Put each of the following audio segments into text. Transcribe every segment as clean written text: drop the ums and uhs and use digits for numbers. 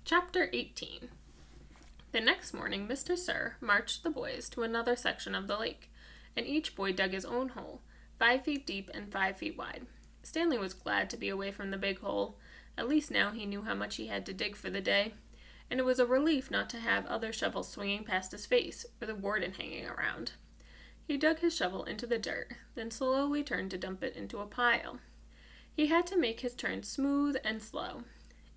Chapter 18. The next morning, Mr. Sir marched the boys to another section of the lake, and each boy dug his own hole, 5 feet deep and 5 feet wide. Stanley was glad to be away from the big hole. At least now he knew how much he had to dig for the day, and it was a relief not to have other shovels swinging past his face or the warden hanging around. He dug his shovel into the dirt, then slowly turned to dump it into a pile. He had to make his turn smooth and slow.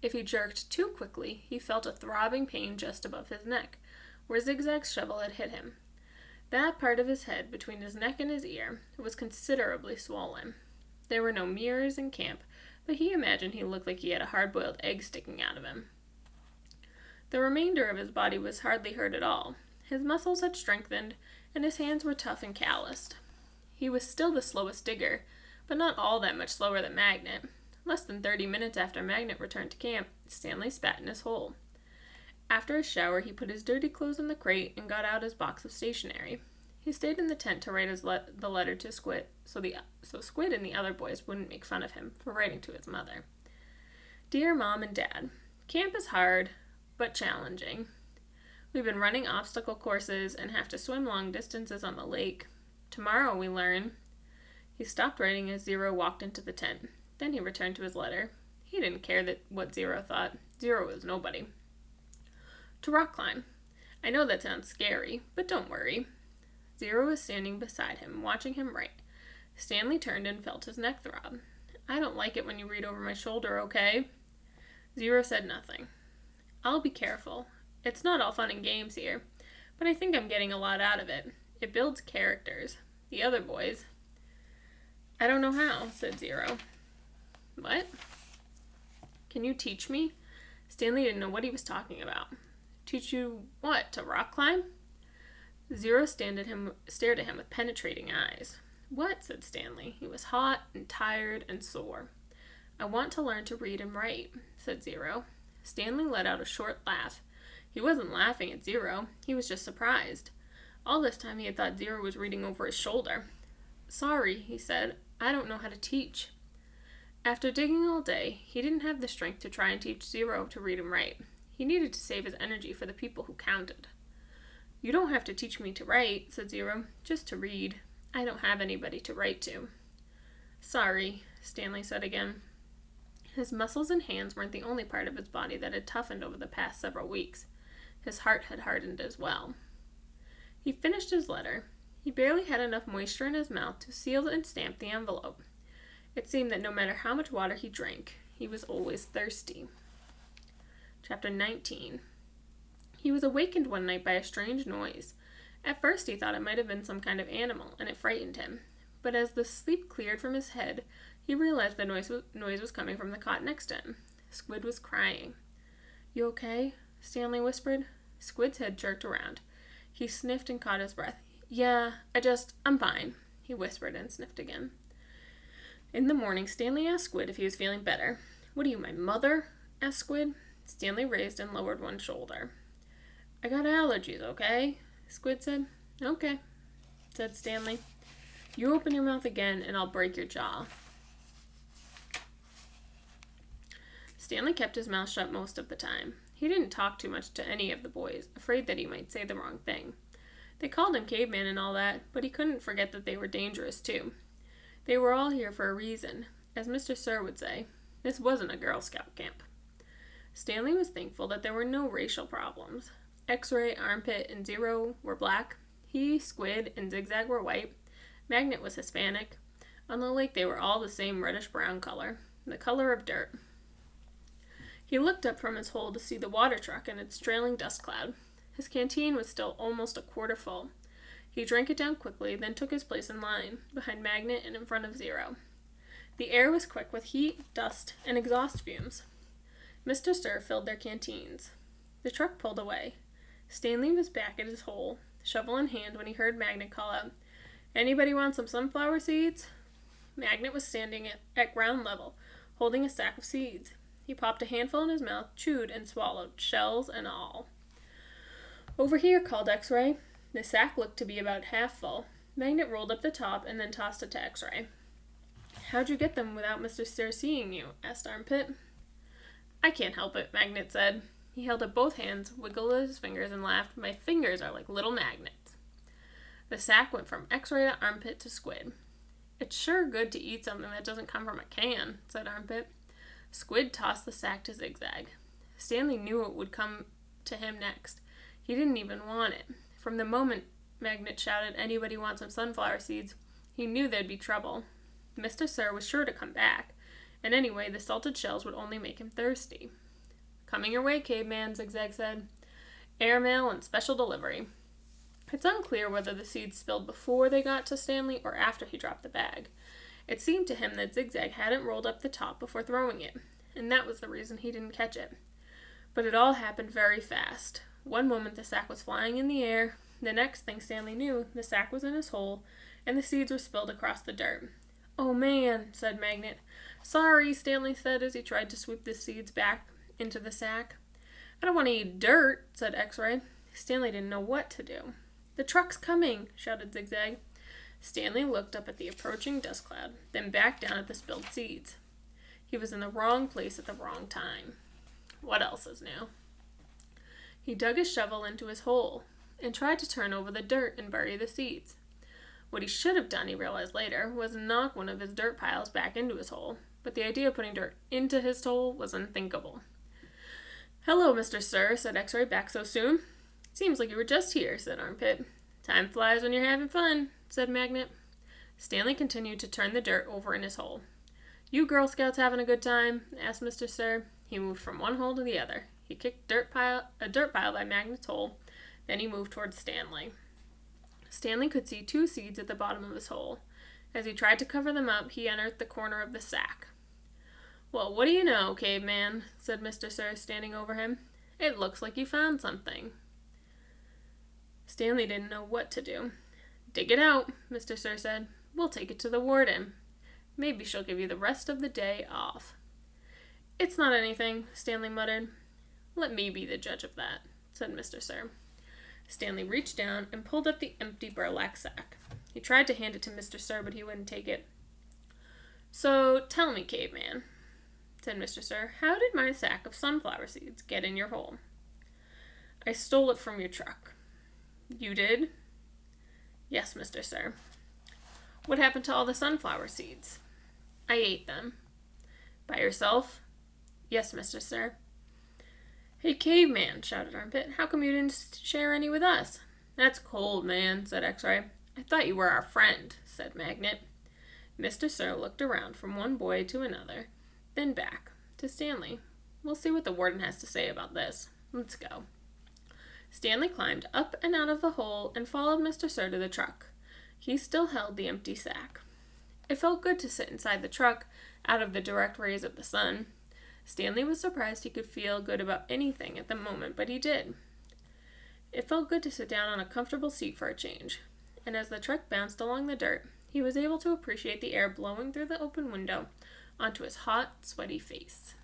If he jerked too quickly, he felt a throbbing pain just above his neck, where Zigzag's shovel had hit him. That part of his head, between his neck and his ear, was considerably swollen. There were no mirrors in camp, but he imagined he looked like he had a hard-boiled egg sticking out of him. The remainder of his body was hardly hurt at all. His muscles had strengthened, and his hands were tough and calloused. He was still the slowest digger, but not all that much slower than Magnet. Less than 30 minutes after Magnet returned to camp, Stanley spat in his hole. After his shower, he put his dirty clothes in the crate and got out his box of stationery. He stayed in the tent to write the letter to Squid, so Squid and the other boys wouldn't make fun of him for writing to his mother. Dear Mom and Dad, camp is hard, but challenging. We've been running obstacle courses and have to swim long distances on the lake. Tomorrow we learn. He stopped writing as Zero walked into the tent. Then he returned to his letter. He didn't care what Zero thought. Zero was nobody. To rock climb. I know that sounds scary, but don't worry. Zero was standing beside him, watching him write. Stanley turned and felt his neck throb. I don't like it when you read over my shoulder, okay? Zero said nothing. I'll be careful. It's not all fun and games here, but I think I'm getting a lot out of it. It builds characters. The other boys. I don't know how, said Zero. What? Can you teach me? Stanley didn't know what he was talking about. Teach you what, to rock climb? Zero stared at him with penetrating eyes. What? Said Stanley. He was hot and tired and sore. I want to learn to read and write, said Zero. Stanley let out a short laugh. He wasn't laughing at Zero. He was just surprised. All this time he had thought Zero was reading over his shoulder. Sorry, he said. I don't know how to teach. After digging all day, he didn't have the strength to try and teach Zero to read and write. He needed to save his energy for the people who counted. You don't have to teach me to write, said Zero, just to read. I don't have anybody to write to. Sorry, Stanley said again. His muscles and hands weren't the only part of his body that had toughened over the past several weeks. His heart had hardened as well. He finished his letter. He barely had enough moisture in his mouth to seal and stamp the envelope. It seemed that no matter how much water he drank, he was always thirsty. Chapter 19. He was awakened one night by a strange noise. At first he thought it might have been some kind of animal, and it frightened him. But as the sleep cleared from his head, he realized the noise was coming from the cot next to him. Squid was crying. You okay? Stanley whispered. Squid's head jerked around. He sniffed and caught his breath. Yeah, I'm fine, he whispered and sniffed again. In the morning, Stanley asked Squid if he was feeling better. What are you, my mother? Asked Squid. Stanley raised and lowered one shoulder. I got allergies, okay? Squid said. Okay, said Stanley. You open your mouth again and I'll break your jaw. Stanley kept his mouth shut most of the time. He didn't talk too much to any of the boys, afraid that he might say the wrong thing. They called him caveman and all that, but he couldn't forget that they were dangerous too. They were all here for a reason. As Mr. Sir would say, this wasn't a Girl Scout camp. Stanley was thankful that there were no racial problems. X-Ray, Armpit, and Zero were black. He, Squid, and Zigzag were white. Magnet was Hispanic. On the lake they were all the same reddish-brown color, the color of dirt. He looked up from his hole to see the water truck and its trailing dust cloud. His canteen was still almost a quarter full. He drank it down quickly, then took his place in line, behind Magnet and in front of Zero. The air was quick with heat, dust, and exhaust fumes. Mr. Sir filled their canteens. The truck pulled away. Stanley was back at his hole, shovel in hand, when he heard Magnet call out, Anybody want some sunflower seeds? Magnet was standing at ground level, holding a sack of seeds. He popped a handful in his mouth, chewed, and swallowed, shells and all. Over here, called X-Ray. The sack looked to be about half full. Magnet rolled up the top and then tossed it to X-Ray. How'd you get them without Mr. Sir seeing you? Asked Armpit. I can't help it, Magnet said. He held up both hands, wiggled his fingers, and laughed. My fingers are like little magnets. The sack went from X-Ray to Armpit to Squid. It's sure good to eat something that doesn't come from a can, said Armpit. Squid tossed the sack to Zigzag. Stanley knew what would come to him next. He didn't even want it. From the moment Magnet shouted, "Anybody want some sunflower seeds?" he knew there'd be trouble. Mr. Sir was sure to come back, and anyway, the salted shells would only make him thirsty. "Coming your way, caveman," Zigzag said. "Airmail and special delivery." It's unclear whether the seeds spilled before they got to Stanley or after he dropped the bag. It seemed to him that Zigzag hadn't rolled up the top before throwing it, and that was the reason he didn't catch it. But it all happened very fast. One moment the sack was flying in the air. The next thing Stanley knew, the sack was in his hole, and the seeds were spilled across the dirt. "Oh, man," said Magnet. "Sorry," Stanley said as he tried to sweep the seeds back into the sack. "I don't want to eat dirt," said X-Ray. Stanley didn't know what to do. "The truck's coming," shouted Zigzag. Stanley looked up at the approaching dust cloud, then back down at the spilled seeds. He was in the wrong place at the wrong time. What else is new? He dug his shovel into his hole and tried to turn over the dirt and bury the seeds. What he should have done, he realized later, was knock one of his dirt piles back into his hole, but the idea of putting dirt into his hole was unthinkable. "Hello, Mr. Sir," said X-Ray, "back so soon?" "Seems like you were just here," said Armpit. "Time flies when you're having fun," said Magnet. Stanley continued to turn the dirt over in his hole. "You Girl Scouts having a good time?" asked Mr. Sir. He moved from one hole to the other. He kicked a dirt pile by Magnet's hole. Then he moved towards Stanley. Stanley could see 2 seeds at the bottom of his hole. As he tried to cover them up, he entered the corner of the sack. "Well, what do you know, caveman?" said Mr. Sir, standing over him. "It looks like you found something." Stanley didn't know what to do. "Dig it out," Mr. Sir said. "We'll take it to the warden. Maybe she'll give you the rest of the day off." "It's not anything," Stanley muttered. "Let me be the judge of that," said Mr. Sir. Stanley reached down and pulled up the empty burlap sack. He tried to hand it to Mr. Sir, but he wouldn't take it. "So, tell me, caveman," said Mr. Sir, "how did my sack of sunflower seeds get in your hole?" "I stole it from your truck." "You did?" "Yes, Mr. Sir." "What happened to all the sunflower seeds?" "I ate them." "By yourself?" "Yes, Mr. Sir." "Hey, caveman," shouted Armpit, "how come you didn't share any with us?" "That's cold, man," said X-Ray. "I thought you were our friend," said Magnet. Mr. Sir looked around from one boy to another, then back to Stanley. "We'll see what the warden has to say about this. Let's go." Stanley climbed up and out of the hole and followed Mr. Sir to the truck. He still held the empty sack. It felt good to sit inside the truck, out of the direct rays of the sun. Stanley was surprised he could feel good about anything at the moment, but he did. It felt good to sit down on a comfortable seat for a change, and as the truck bounced along the dirt, he was able to appreciate the air blowing through the open window onto his hot, sweaty face.